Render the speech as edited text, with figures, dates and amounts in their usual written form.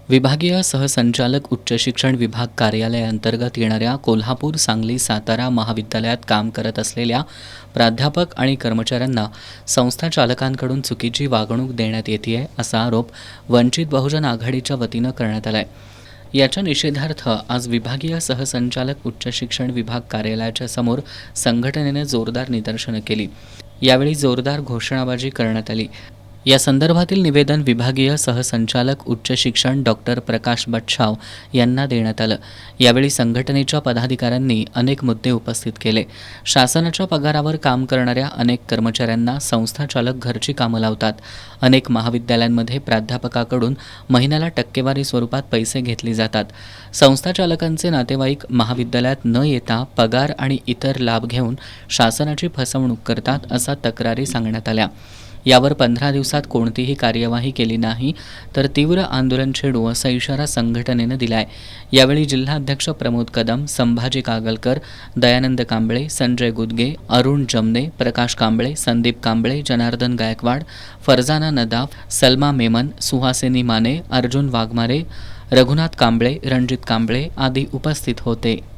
विभागीय सहसंचालक उच्च शिक्षण विभाग कार्यालयाअंतर्गत येणाऱ्या कोल्हापूर, सांगली, सातारा महाविद्यालयात काम करत असलेल्या प्राध्यापक आणि कर्मचाऱ्यांना संस्था चालकांकडून चुकीची वागणूक देण्यात येते असा आरोप वंचित बहुजन आघाडीच्या वतीनं करण्यात आला आहे। याच्या निषेधार्थ आज विभागीय सहसंचालक उच्च शिक्षण विभाग कार्यालयाच्या समोर संघटनेने जोरदार निदर्शनं केली। यावेळी जोरदार घोषणाबाजी करण्यात आली। या संदर्भातील निवेदन विभागीय सहसंचालक उच्च शिक्षण डॉक्टर प्रकाश बच्छाव यांना देण्यात आलं। यावेळी संघटनेच्या पदाधिकाऱ्यांनी अनेक मुद्दे उपस्थित केले। शासनाच्या पगारावर काम करणाऱ्या अनेक कर्मचाऱ्यांना संस्था चालक घरची कामं लावतात। अनेक महाविद्यालयांमध्ये प्राध्यापकाकडून महिन्याला टक्केवारी स्वरूपात पैसे घेतले जातात। संस्था चालकांचे नातेवाईक महाविद्यालयात न येता पगार आणि इतर लाभ घेऊन शासनाची फसवणूक करतात असा तक्रारी सांगण्यात आल्या। यावर 15 दिवसात कोणतीही कार्यवाही केली नाही तर तीव्र आंदोलन छेडू असा इशारा संघटनेनं दिलाय। यावेळी जिल्हाध्यक्ष प्रमोद कदम, संभाजी कागलकर, दयानंद कांबळे, संजय गुदगे, अरुण जमने, प्रकाश कांबळे, संदीप कांबळे, जनार्दन गायकवाड, फरजाना नदाफ, सलमा मेमन, सुहासिनी माने, अर्जुन वाघमारे, रघुनाथ कांबळे, रणजित कांबळे आदी उपस्थित होते।